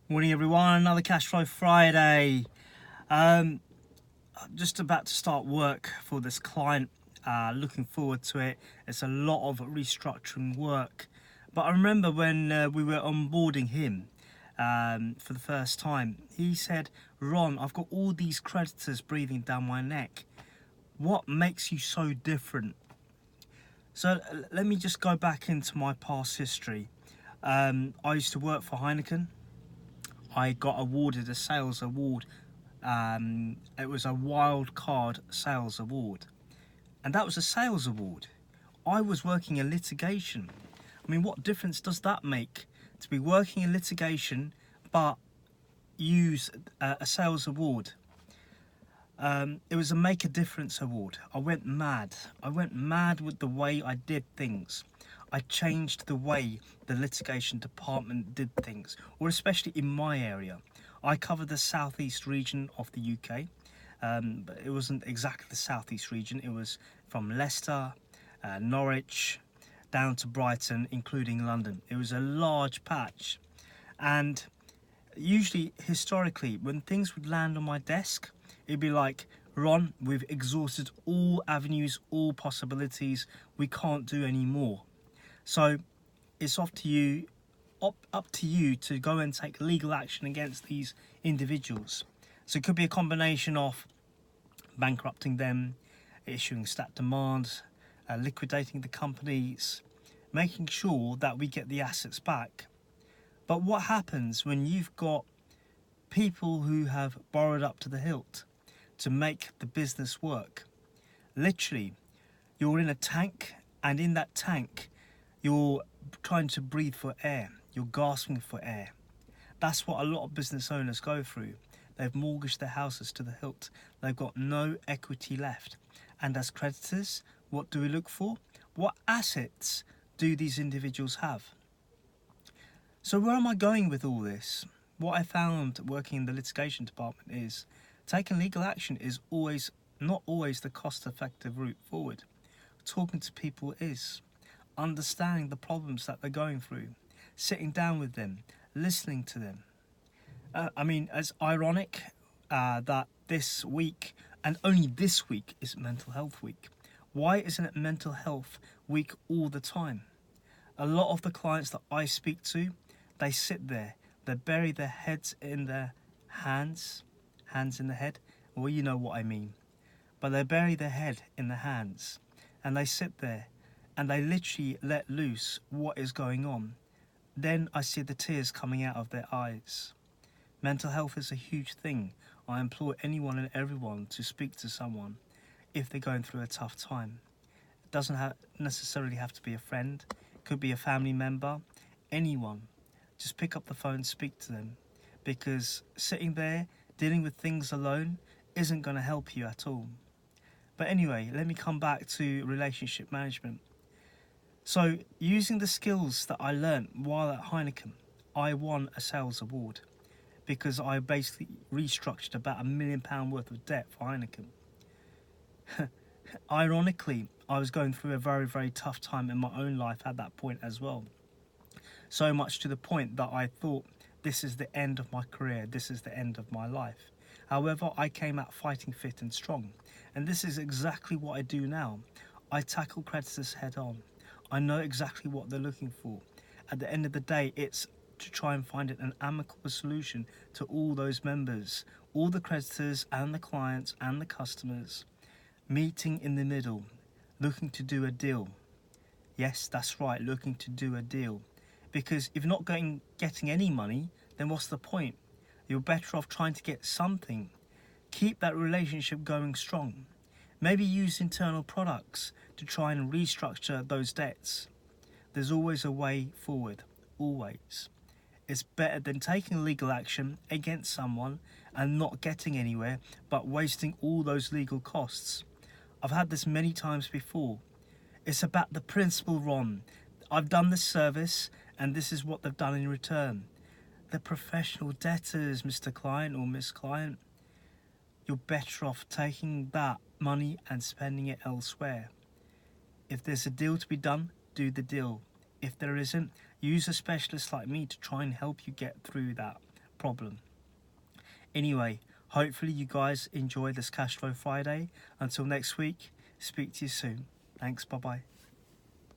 Morning everyone, another Cashflow Friday. I'm just about to start work for this client, looking forward to it. It's a lot of restructuring work. But I remember when we were onboarding him for the first time, he said, Ron, I've got all these creditors breathing down my neck. What makes you so different? So let me just go back into my past history. I used to work for Heineken. I got awarded a sales award. It was a wild card sales award, and that was a sales award. I was working in litigation. I mean, what difference does that make to be working in litigation but use a sales award? It was a make a difference award. I went mad. I went mad with the way I did things. I changed the way the litigation department did things, or especially in my area. I covered the southeast region of the UK, but it wasn't exactly the southeast region. It was from Leicester, Norwich, down to Brighton, including London. It was a large patch, and usually, historically, when things would land on my desk, it'd be like, Ron, we've exhausted all avenues, all possibilities. We can't do any more. So it's up to you to go and take legal action against these individuals. So it could be a combination of bankrupting them, issuing stat demands, liquidating the companies, making sure that we get the assets back. But what happens when you've got people who have borrowed up to the hilt to make the business work? Literally, you're in a tank, and in that tank, you're trying to breathe for air. You're gasping for air. That's what a lot of business owners go through. They've mortgaged their houses to the hilt. They've got no equity left. And as creditors, what do we look for? What assets do these individuals have? So where am I going with all this? What I found working in the litigation department is taking legal action is not always the cost-effective route forward. Talking to people is. Understanding the problems that they're going through. Sitting down with them. Listening to them. It's ironic that this week, and only this week, is Mental Health Week. Why isn't it Mental Health Week all the time? A lot of the clients that I speak to, they sit there, they bury their heads in their hands in the head, well, you know what I mean. But they bury their head in their hands, and they sit there, and they literally let loose what is going on. Then I see the tears coming out of their eyes. Mental health is a huge thing. I implore anyone and everyone to speak to someone if they're going through a tough time. It doesn't necessarily have to be a friend. It could be a family member, anyone. Just pick up the phone, speak to them, because sitting there dealing with things alone isn't going to help you at all. But anyway, let me come back to relationship management. So using the skills that I learned while at Heineken, I won a sales award because I basically restructured about £1 million worth of debt for Heineken. Ironically, I was going through a very, very tough time in my own life at that point as well. So much to the point that I thought, this is the end of my career, this is the end of my life. However, I came out fighting fit and strong. And this is exactly what I do now. I tackle creditors head on. I know exactly what they're looking for. At the end of the day, it's to try and find an amicable solution to all those members, all the creditors and the clients and the customers, meeting in the middle, looking to do a deal. Yes, that's right, looking to do a deal. Because if you're not getting any money, then what's the point? You're better off trying to get something. Keep that relationship going strong. Maybe use internal products to try and restructure those debts. There's always a way forward, always. It's better than taking legal action against someone and not getting anywhere, but wasting all those legal costs. I've had this many times before. It's about the principle, Ron. I've done this service, and this is what they've done in return. They're professional debtors, Mr. Client or Miss Client. You're better off taking that money and spending it elsewhere. If there's a deal to be done, do the deal. If there isn't, use a specialist like me to try and help you get through that problem. Anyway, hopefully you guys enjoy this Cashflow Friday. Until next week, speak to you soon. Thanks, bye bye.